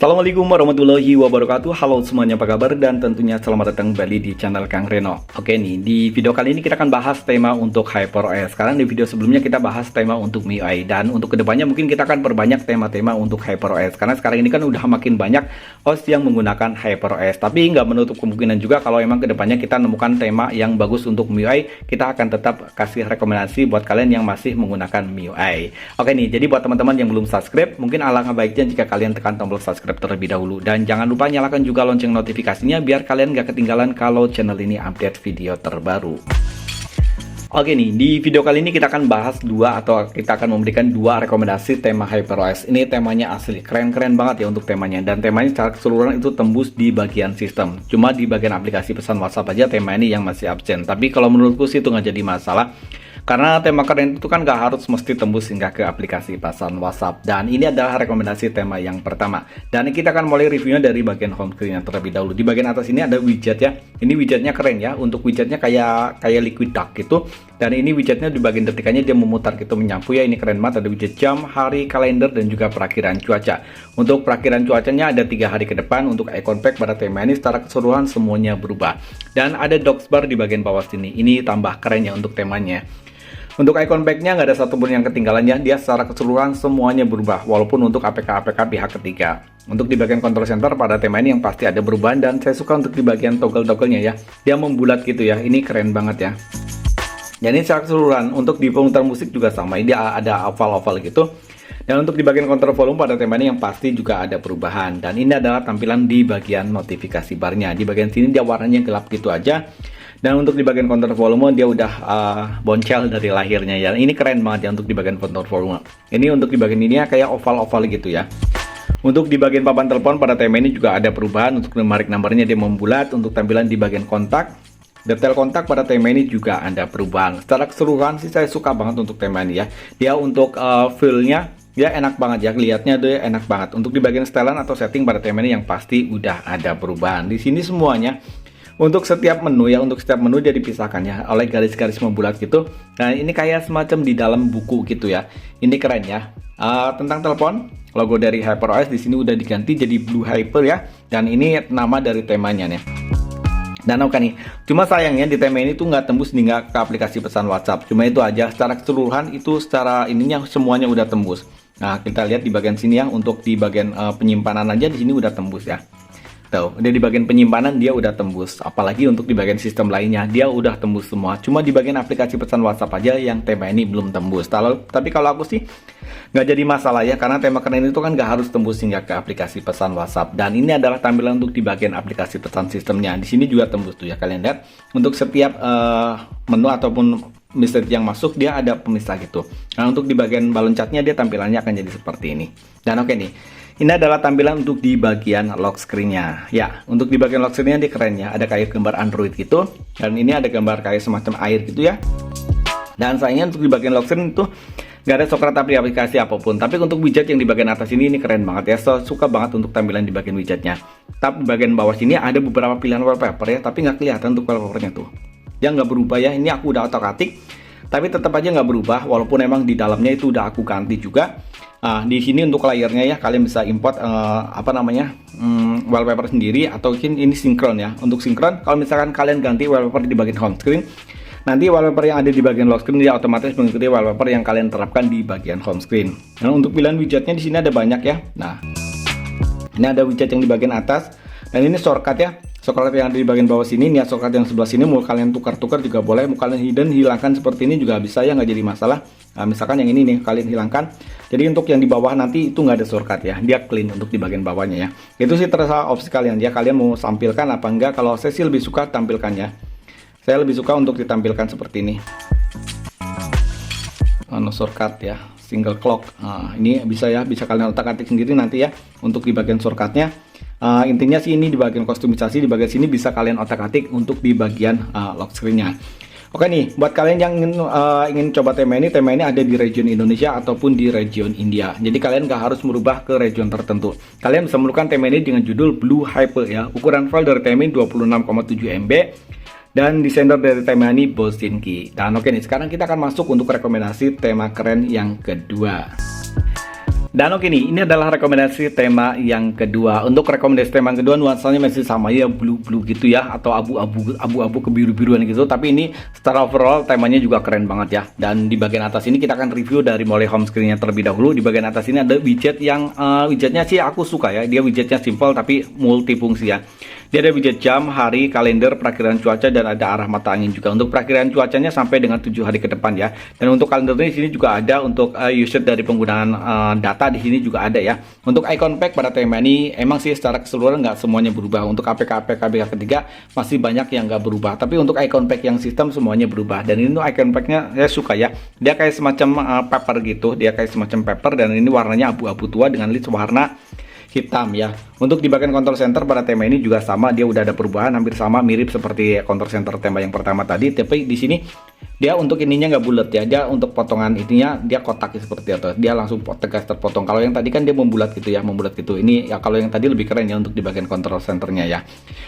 Assalamualaikum warahmatullahi wabarakatuh. Halo semuanya, apa kabar? Dan tentunya selamat datang kembali di channel Kang Reno. Oke nih, di video kali ini kita akan bahas tema untuk HyperOS. Sekarang di video sebelumnya kita bahas tema untuk MIUI. Dan untuk kedepannya mungkin kita akan perbanyak tema-tema untuk HyperOS. Karena sekarang ini kan udah makin banyak OS yang menggunakan HyperOS. Tapi nggak menutup kemungkinan juga kalau emang kedepannya kita nemukan tema yang bagus untuk MIUI, kita akan tetap kasih rekomendasi buat kalian yang masih menggunakan MIUI. Oke nih, jadi buat teman-teman yang belum subscribe, mungkin alangkah baiknya jika kalian tekan tombol subscribe terlebih dahulu, dan jangan lupa nyalakan juga lonceng notifikasinya biar kalian gak ketinggalan kalau channel ini update video terbaru. Oke nih, di video kali ini kita akan bahas kita akan memberikan dua rekomendasi tema HyperOS. Ini temanya asli, keren-keren banget ya untuk temanya, dan temanya secara keseluruhan itu tembus di bagian sistem. Cuma di bagian aplikasi pesan WhatsApp aja tema ini yang masih absen. Tapi kalau menurutku sih itu nggak jadi masalah. Karena tema keren itu kan gak harus mesti tembus hingga ke aplikasi pesan WhatsApp. Dan ini adalah rekomendasi tema yang pertama. Dan kita akan mulai reviewnya dari bagian home screen yang terlebih dahulu. Di bagian atas ini ada widget ya. Ini widgetnya keren ya. Untuk widgetnya kayak liquid duck gitu. Dan ini widgetnya di bagian detikannya dia memutar gitu, menyapu ya. Ini keren banget. Ada widget jam, hari, kalender, dan juga perakhiran cuaca. Untuk perakhiran cuacanya ada 3 hari ke depan. Untuk icon pack pada tema ini secara keseluruhan semuanya berubah. Dan ada docs bar di bagian bawah sini. Ini tambah keren ya untuk temanya. Untuk icon back-nya nggak ada satupun yang ketinggalannya, dia secara keseluruhan semuanya berubah, walaupun untuk APK-APK pihak ketiga. Untuk di bagian control center pada tema ini yang pasti ada perubahan, dan saya suka untuk di bagian toggle-toggle-nya ya, dia membulat gitu ya, ini keren banget ya. Dan ini secara keseluruhan, untuk di pemutar musik juga sama, ini ada oval-oval gitu. Dan untuk di bagian kontrol volume pada tema ini yang pasti juga ada perubahan. Dan ini adalah tampilan di bagian notifikasi barnya. Di bagian sini dia warnanya gelap gitu aja. Dan untuk di bagian kontrol volume dia udah boncel dari lahirnya ya. Ini keren banget ya untuk di bagian kontrol volume. Ini untuk di bagian ini ya kayak oval-oval gitu ya. Untuk di bagian papan telepon pada tema ini juga ada perubahan. Untuk numeric numbernya dia membulat. Untuk tampilan di bagian kontak, detail kontak pada tema ini juga ada perubahan. Secara keseluruhan sih saya suka banget untuk tema ini ya. Dia untuk feel-nya ya enak banget ya, lihatnya tuh enak banget. Untuk di bagian setelan atau setting pada tema ini yang pasti udah ada perubahan. Di sini semuanya untuk setiap menu ya, untuk setiap menu dia dipisahkan ya oleh garis-garis membulat gitu. Nah ini kayak semacam di dalam buku gitu ya. Ini keren ya. Tentang telepon, logo dari HyperOS di sini udah diganti jadi Blue Hyper ya. Dan ini nama dari temanya nih. Dan oke nih, cuma sayangnya di tema ini tuh nggak tembus hingga ke aplikasi pesan WhatsApp. Cuma itu aja, secara keseluruhan itu secara ininya semuanya udah tembus. Nah kita lihat di bagian sini ya, untuk di bagian penyimpanan aja di sini udah tembus ya. Tuh, udah di bagian penyimpanan dia udah tembus. Apalagi untuk di bagian sistem lainnya dia udah tembus semua. Cuma di bagian aplikasi pesan WhatsApp aja yang tema ini belum tembus. Tapi kalau aku sih nggak jadi masalah ya, karena tema keren itu kan nggak harus tembus hingga ke aplikasi pesan WhatsApp. Dan ini adalah tampilan untuk di bagian aplikasi pesan sistemnya. Di sini juga tembus tuh ya, kalian lihat. Untuk setiap menu ataupun message yang masuk dia ada pemisah gitu. Nah untuk di bagian balon chatnya dia tampilannya akan jadi seperti ini. Dan oke nih, ini adalah tampilan untuk di bagian lock screen-nya. Ya, untuk di bagian lock screen-nya dia keren ya. Ada kayak gambar Android gitu. Dan ini ada gambar kayak semacam air gitu ya. Dan sayangnya untuk di bagian lock screen itu nggak ada shortcut aplikasi apapun. Tapi untuk widget yang di bagian atas ini keren banget ya. So, suka banget untuk tampilan di bagian widgetnya. Tapi di bagian bawah sini ada beberapa pilihan wallpaper ya. Tapi nggak kelihatan untuk wallpapernya tuh. Dia nggak berubah ya. Ini aku udah otak-atik. Tapi tetap aja nggak berubah. Walaupun emang di dalamnya itu udah aku ganti juga. Di sini untuk layarnya ya, kalian bisa import wallpaper sendiri, atau ini sinkron ya. Untuk sinkron, kalau misalkan kalian ganti wallpaper di bagian home screen, nanti wallpaper yang ada di bagian lock screen dia otomatis mengikuti wallpaper yang kalian terapkan di bagian home screen. Nah untuk pilihan widgetnya di sini ada banyak ya. Nah ini ada widget yang di bagian atas, dan ini shortcut ya. Shortcut yang ada di bagian bawah sini, nih shortcut yang sebelah sini mau kalian tukar-tukar juga boleh, mau kalian hidden, hilangkan seperti ini juga bisa ya, nggak jadi masalah. Nah, misalkan yang ini nih kalian hilangkan, jadi untuk yang di bawah nanti itu nggak ada shortcut ya, dia clean untuk di bagian bawahnya ya. Itu sih terserah opsi kalian ya, kalian mau sampilkan apa enggak. Kalau saya sih lebih suka tampilkannya, saya lebih suka untuk ditampilkan seperti ini. No shortcut ya, single clock. Nah, ini bisa ya, bisa kalian otak-atik sendiri nanti ya untuk di bagian shortcutnya. Intinya sih ini di bagian kostumisasi, di bagian sini bisa kalian otak-atik untuk di bagian lock screen-nya. Oke nih, buat kalian yang ingin coba tema ini ada di region Indonesia ataupun di region India. Jadi kalian gak harus merubah ke region tertentu. Kalian bisa menemukan tema ini dengan judul Blue Hyper ya. Ukuran file dari tema ini 26,7 MB. Dan desainer dari tema ini Bosinki. Dan oke nih, sekarang kita akan masuk untuk rekomendasi tema keren yang kedua. Dan oke nih, ini adalah rekomendasi tema yang kedua. Untuk rekomendasi tema yang kedua nuansanya masih sama ya, blue gitu ya, atau abu-abu kebiru-biruan gitu. Tapi ini secara overall temanya juga keren banget ya. Dan di bagian atas ini kita akan review dari mulai home screen-nya terlebih dahulu. Di bagian atas ini ada widget yang widgetnya sih aku suka ya. Dia widgetnya simple tapi multifungsi ya. Dia ada widget jam, hari, kalender, perakiraan cuaca, dan ada arah mata angin juga. Untuk perakiraan cuacanya sampai dengan 7 hari ke depan ya. Dan untuk kalendernya di sini juga ada untuk usage dari penggunaan data di sini juga ada ya. Untuk icon pack pada tema ini emang sih secara keseluruhan nggak semuanya berubah. Untuk APK ketiga masih banyak yang nggak berubah. Tapi untuk icon pack yang sistem semuanya berubah. Dan ini tuh icon packnya saya suka ya. Dia kayak semacam paper gitu. Dia kayak semacam paper dan ini warnanya abu-abu tua dengan list warna hitam ya. Untuk di bagian control center pada tema ini juga sama, dia udah ada perubahan hampir sama, mirip seperti control center tema yang pertama tadi, tapi di sini dia untuk ininya nggak bulat ya, dia untuk potongan ininya dia kotak seperti itu, dia langsung tegas terpotong. Kalau yang tadi kan dia membulat gitu ya, membulat gitu. Ini ya kalau yang tadi lebih keren ya untuk di bagian control centernya ya.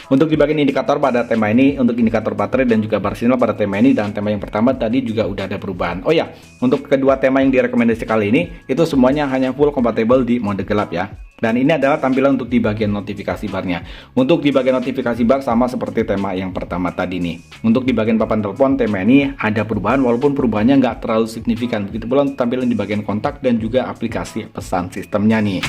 Untuk di bagian indikator pada tema ini, untuk indikator baterai dan juga bar sinyal pada tema ini dan tema yang pertama tadi juga udah ada perubahan. Oh ya, untuk kedua tema yang direkomendasi kali ini itu semuanya hanya full compatible di mode gelap ya. Dan ini adalah tampilan untuk di bagian notifikasi barnya. Untuk di bagian notifikasi bar sama seperti tema yang pertama tadi nih. Untuk di bagian papan telepon tema ini ada perubahan walaupun perubahannya nggak terlalu signifikan. Begitu pula tampilan di bagian kontak dan juga aplikasi pesan sistemnya nih.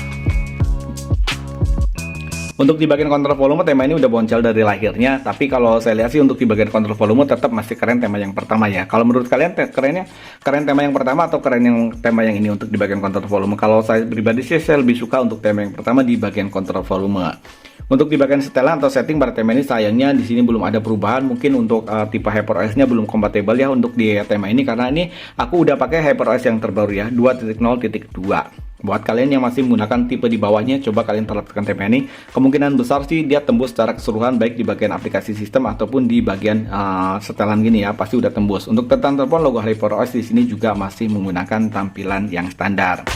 Untuk di bagian kontrol volume tema ini udah boncel dari lahirnya, tapi kalau saya lihat sih untuk di bagian kontrol volume tetap masih keren tema yang pertama ya. Kalau menurut kalian keren tema yang pertama atau keren yang tema yang ini untuk di bagian kontrol volume? Kalau saya pribadi sih saya lebih suka untuk tema yang pertama di bagian kontrol volume. Untuk di bagian setelan atau setting pada tema ini sayangnya di sini belum ada perubahan. Mungkin untuk tipe HyperOS-nya belum kompatibel ya untuk di tema ini karena ini aku udah pakai HyperOS yang terbaru ya 2.0.2. Buat kalian yang masih menggunakan tipe di bawahnya, coba kalian terapkan tema ini. Kemungkinan besar sih dia tembus secara keseluruhan baik di bagian aplikasi sistem ataupun di bagian setelan gini ya, pasti udah tembus. Untuk tetan telepon logo HyperOS di sini juga masih menggunakan tampilan yang standar.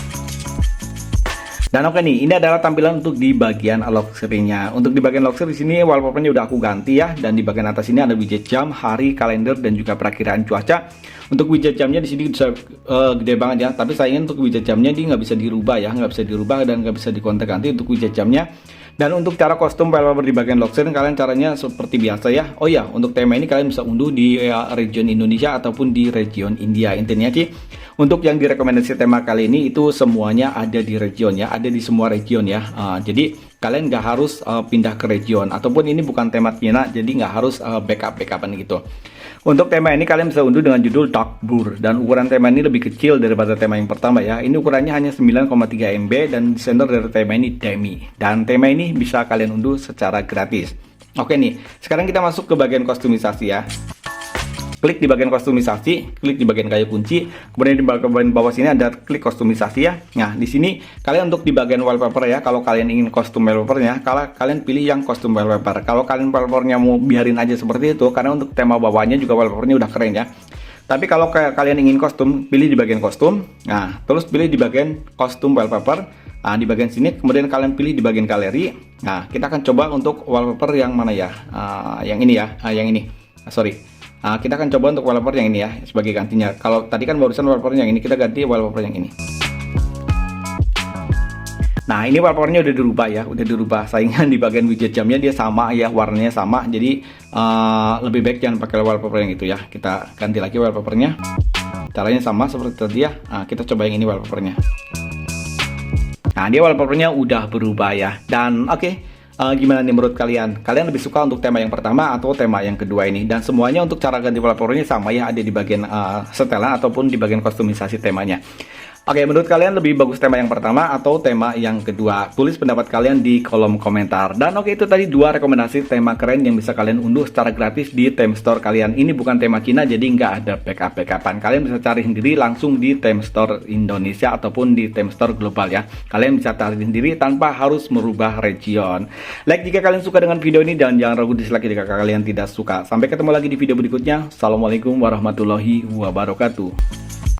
Dan oke nih, ini adalah tampilan untuk di bagian lock screen-nya. Untuk di bagian lock screen di sini wallpaper-nya udah aku ganti ya, dan di bagian atas ini ada widget jam, hari, kalender dan juga perakiraan cuaca. Untuk widget jamnya di sini bisa gede banget ya, tapi sayangnya untuk widget jamnya dia nggak bisa dirubah ya, nggak bisa dirubah dan nggak bisa dikontak-ganti untuk widget jamnya. Dan untuk cara kostum wallpaper di bagian lock screen kalian caranya seperti biasa ya. Oh ya, untuk tema ini kalian bisa unduh di region Indonesia ataupun di region India. Intinya sih untuk yang direkomendasi tema kali ini itu semuanya ada di region ya, ada di semua region ya. Jadi kalian nggak harus pindah ke region ataupun ini bukan tema Cina, jadi nggak harus backupan gitu. Untuk tema ini kalian bisa unduh dengan judul Takbur dan ukuran tema ini lebih kecil daripada tema yang pertama ya. Ini ukurannya hanya 9,3 MB dan desainer dari tema ini Demi. Dan tema ini bisa kalian unduh secara gratis. Oke nih, sekarang kita masuk ke bagian kostumisasi ya. Klik di bagian kostumisasi, klik di bagian kayu kunci, kemudian di bagian bawah sini ada klik kostumisasi ya. Nah, di sini kalian untuk di bagian wallpaper ya, kalau kalian ingin kostum wallpapernya, kalau kalian pilih yang kostum wallpaper. Kalau kalian wallpapernya mau biarin aja seperti itu, karena untuk tema bawahnya juga wallpapernya udah keren ya. Tapi kalau kalian ingin kostum, pilih di bagian kostum. Nah, terus pilih di bagian kostum wallpaper. Nah, di bagian sini kemudian kalian pilih di bagian galeri. Nah, kita akan coba untuk wallpaper yang mana ya? Yang ini ya, yang ini. Sorry. Kita akan coba untuk wallpaper yang ini ya sebagai gantinya. Kalau tadi kan barusan wallpaper yang ini, kita ganti wallpaper yang ini. Nah, ini wallpapernya udah dirubah ya, udah dirubah. Sayangnya di bagian widget jamnya dia sama ya, warnanya sama. Jadi lebih baik jangan pakai wallpaper yang itu ya. Kita ganti lagi wallpapernya. Caranya sama seperti tadi ya. Kita coba yang ini wallpapernya. Nah, dia wallpapernya udah berubah ya. Dan oke. Gimana nih menurut kalian? Kalian lebih suka untuk tema yang pertama atau tema yang kedua ini? Dan semuanya untuk cara ganti wallpapernya sama ya, ada di bagian setelan ataupun di bagian kostumisasi temanya. Oke, menurut kalian lebih bagus tema yang pertama atau tema yang kedua? Tulis pendapat kalian di kolom komentar. Dan oke, itu tadi dua rekomendasi tema keren yang bisa kalian unduh secara gratis di Theme Store kalian. Ini bukan tema Cina, jadi nggak ada backupan. Kalian bisa cari sendiri langsung di Theme Store Indonesia ataupun di Theme Store global ya. Kalian bisa cari sendiri tanpa harus merubah region. Like jika kalian suka dengan video ini dan jangan ragu dislike jika kalian tidak suka. Sampai ketemu lagi di video berikutnya. Assalamualaikum warahmatullahi wabarakatuh.